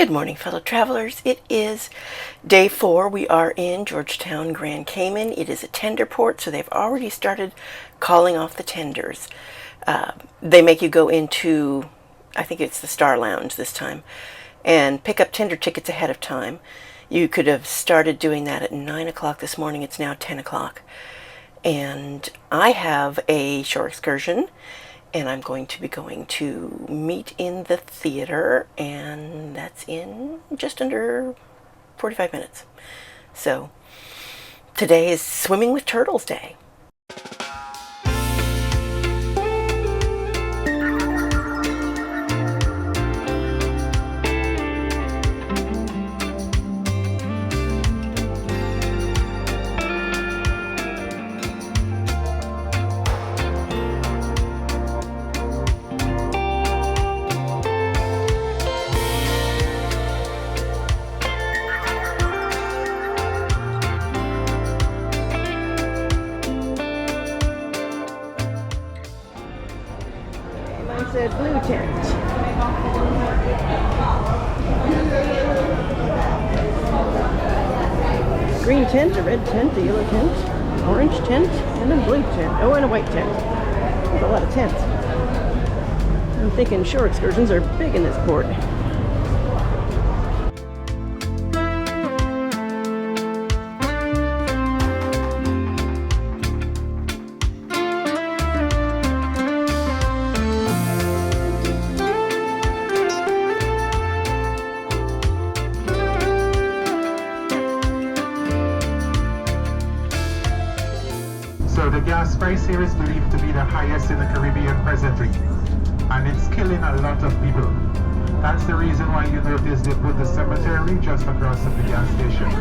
Good morning, fellow travelers. It is day 4. We are in Georgetown, Grand Cayman. It is a tender port, so they've already started calling off the tenders. They make you go into, I think it's the Star Lounge this time, and pick up tender tickets ahead of time. You could have started doing that at 9 o'clock this morning. It's now 10 o'clock. And I have a shore excursion, and I'm going to be going to meet in the theater, and that's in just under 45 minutes. So today is Swimming with Turtles Day. Said blue tent. Green tent, a red tent, a yellow tent, orange tent, and a blue tent. Oh, and a white tent. That's a lot of tents. I'm thinking shore excursions are big in this port. So the gas price here is believed to be the highest in the Caribbean presently, and it's killing a lot of people. That's the reason why you notice they put the cemetery just across from the gas station.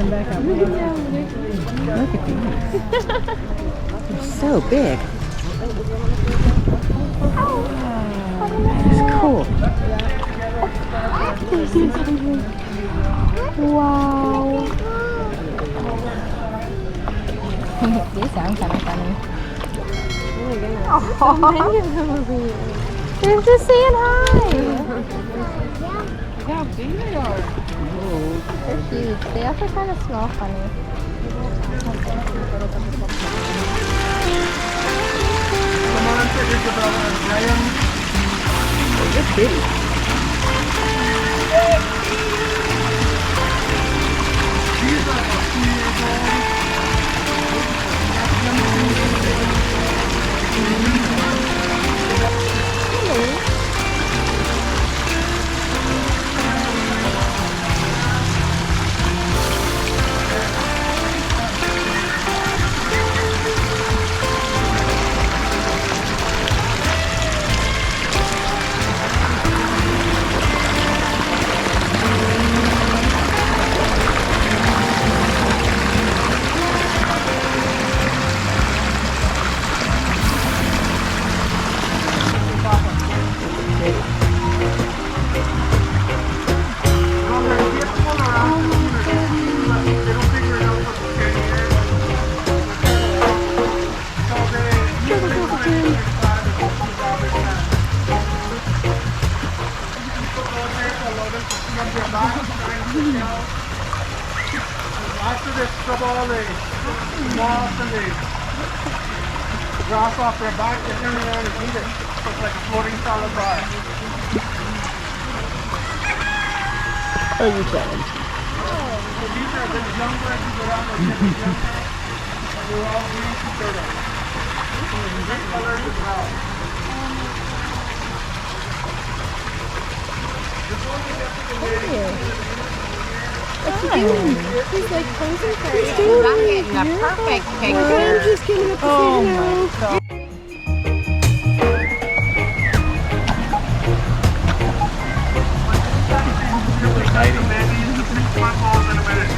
Back up. Look at these. They're so big. It's cool. Wow. Dễ sợ sẵn sẵn. They're just saying hi. How big they are! They're huge. They also kind of smell funny. Come on, take Isabella and Graham. Oh, they're pretty. These are a few years old. After this, scrub all the moss and the grass off their back, they turn around and eat it. So it's like a floating salad bar. Oh, you challenge. So these are the young birds who go down there. And they're all green turtles. Different colors as well. This one is definitely He's like posing for it. He's getting a perfect picture. I'm just getting up to Oh say my hello. God. really exciting. Maybe use the 3 smart balls in a minute.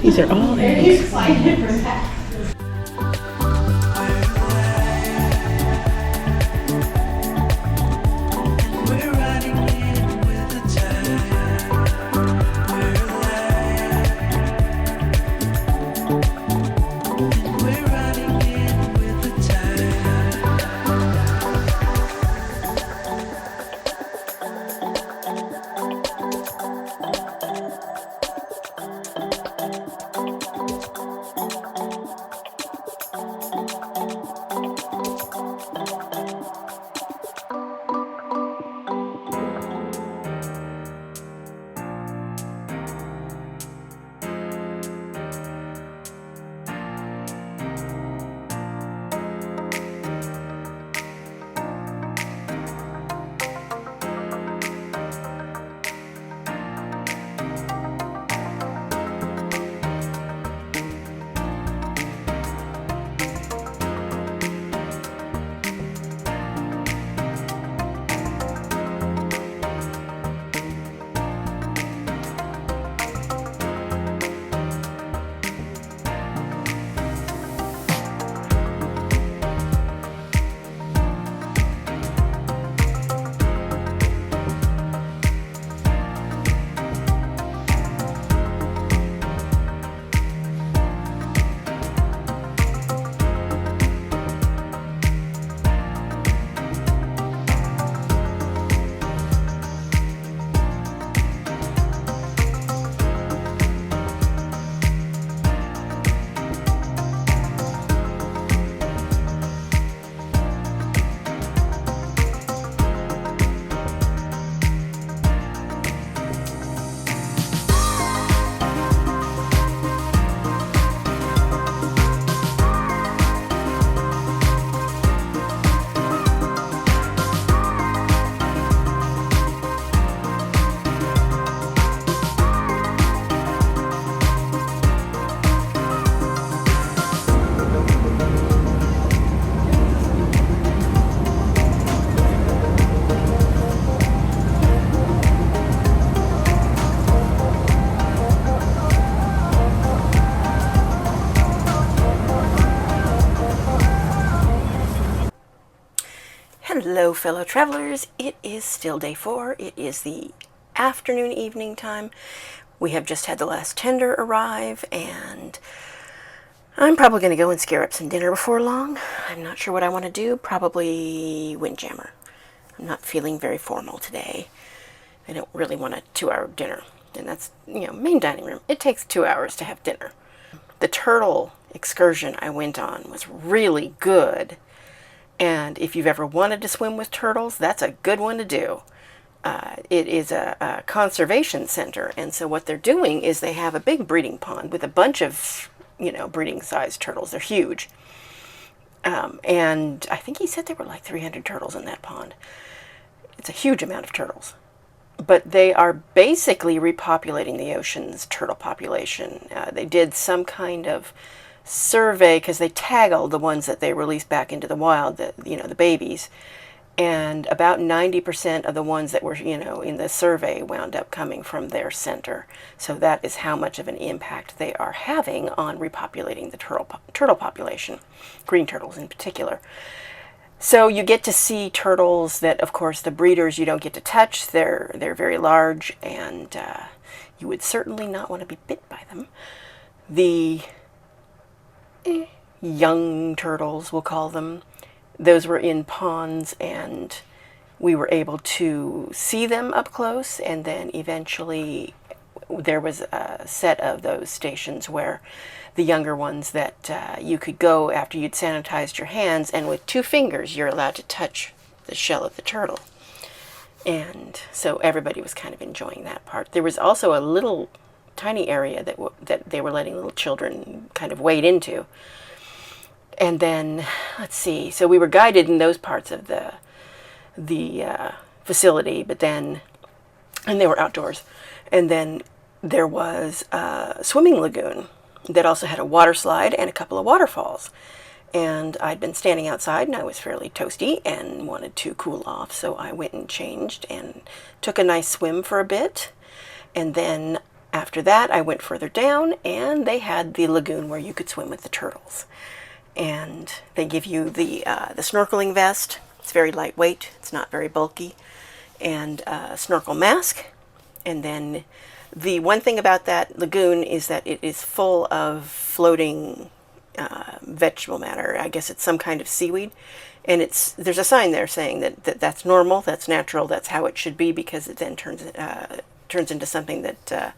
These are all eggs. Hello, fellow travelers. It is still day 4. It is the afternoon, evening time. We have just had the last tender arrive, and I'm probably going to go and scare up some dinner before long. I'm not sure what I want to do. Probably Windjammer. I'm not feeling very formal today. I don't really want a 2-hour dinner. And that's, main dining room. It takes 2 hours to have dinner. The turtle excursion I went on was really good. And if you've ever wanted to swim with turtles, that's a good one to do. It is a conservation center, and so what they're doing is they have a big breeding pond with a bunch of, breeding-sized turtles. They're huge. And I think he said there were like 300 turtles in that pond. It's a huge amount of turtles. But they are basically repopulating the ocean's turtle population. They did some kind of survey because they tag all the ones that they released back into the wild, the babies, and about 90% of the ones that were in the survey wound up coming from their center. So that is how much of an impact they are having on repopulating the turtle population, green turtles in particular. So you get to see turtles that, of course, the breeders you don't get to touch. They're very large, and you would certainly not want to be bit by them. The young turtles, we'll call them, those were in ponds, and we were able to see them up close, and then eventually there was a set of those stations where the younger ones that you could go after you'd sanitized your hands, and with 2 fingers you're allowed to touch the shell of the turtle. And so everybody was kind of enjoying that part. There was also a little tiny area that they were letting little children kind of wade into. And then, let's see, so we were guided in those parts of the facility, but then, and they were outdoors. And then there was a swimming lagoon that also had a water slide and a couple of waterfalls. And I'd been standing outside and I was fairly toasty and wanted to cool off, so I went and changed and took a nice swim for a bit. And then after that I went further down and they had the lagoon where you could swim with the turtles. And they give you the snorkeling vest. It's very lightweight, it's not very bulky, and a snorkel mask. And then the one thing about that lagoon is that it is full of floating vegetable matter. I guess it's some kind of seaweed, and there's a sign there saying that's normal, that's natural, that's how it should be, because it then turns into something that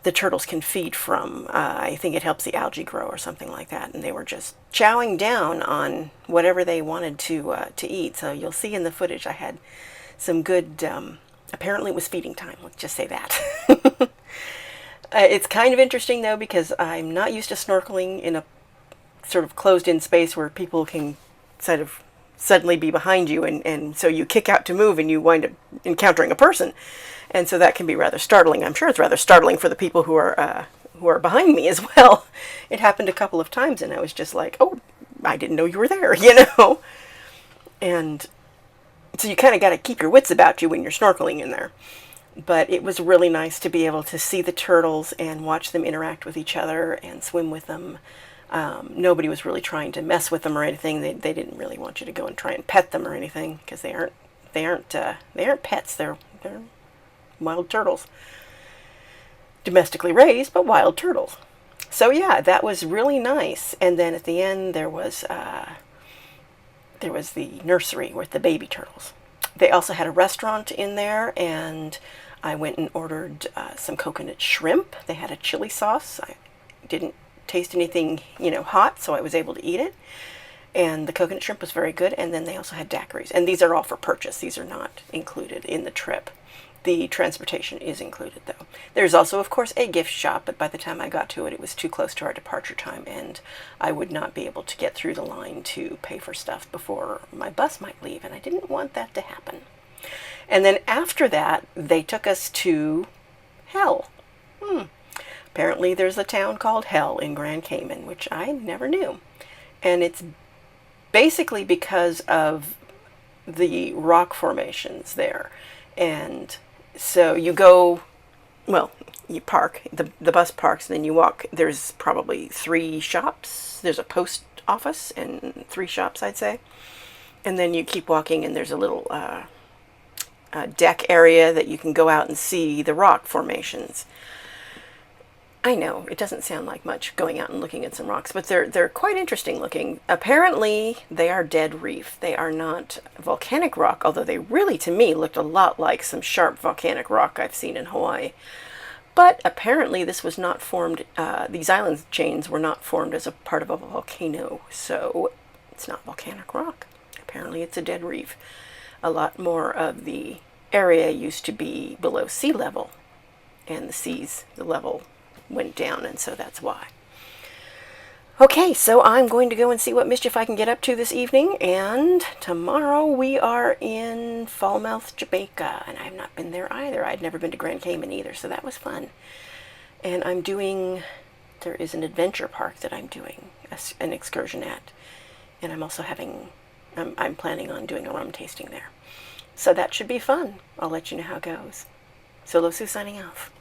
the turtles can feed from. I think it helps the algae grow or something like that, and they were just chowing down on whatever they wanted to eat. So you'll see in the footage I had some good, apparently it was feeding time, let's just say that. It's kind of interesting though, because I'm not used to snorkeling in a sort of closed-in space where people can sort of suddenly be behind you, and so you kick out to move and you wind up encountering a person. And so that can be rather startling. I'm sure it's rather startling for the people who are behind me as well. It happened a couple of times and I was just like, oh, I didn't know you were there, you know? And so you kind of got to keep your wits about you when you're snorkeling in there. But it was really nice to be able to see the turtles and watch them interact with each other and swim with them. Nobody was really trying to mess with them or anything. They didn't really want you to go and try and pet them or anything, because they aren't pets. They're wild turtles, domestically raised, but wild turtles. So yeah, that was really nice. And then at the end there was the nursery with the baby turtles. They also had a restaurant in there, and I went and ordered some coconut shrimp. They had a chili sauce. I didn't taste anything, hot, so I was able to eat it. And the coconut shrimp was very good. And then they also had daiquiris. And these are all for purchase. These are not included in the trip. The transportation is included, though. There's also, of course, a gift shop, but by the time I got to it, it was too close to our departure time, and I would not be able to get through the line to pay for stuff before my bus might leave, and I didn't want that to happen. And then after that, they took us to Hell. Apparently there's a town called Hell in Grand Cayman, which I never knew. And it's basically because of the rock formations there. And so you go, well, you park, the bus parks, and then you walk. There's probably 3 shops. There's a post office and 3 shops, I'd say. And then you keep walking, and there's a little deck area that you can go out and see the rock formations. I know, it doesn't sound like much going out and looking at some rocks, but they're quite interesting looking. Apparently, they are dead reef. They are not volcanic rock, although they really, to me, looked a lot like some sharp volcanic rock I've seen in Hawaii. But apparently, this was not formed, these island chains were not formed as a part of a volcano, so it's not volcanic rock. Apparently, it's a dead reef. A lot more of the area used to be below sea level, and the level went down, and so that's why. Okay, so I'm going to go and see what mischief I can get up to this evening, and tomorrow we are in Falmouth, Jamaica, and I have not been there either. I'd never been to Grand Cayman either, so that was fun. And there is an adventure park that I'm doing an excursion at, and I'm planning on doing a rum tasting there. So that should be fun. I'll let you know how it goes. So Lo Sue signing off.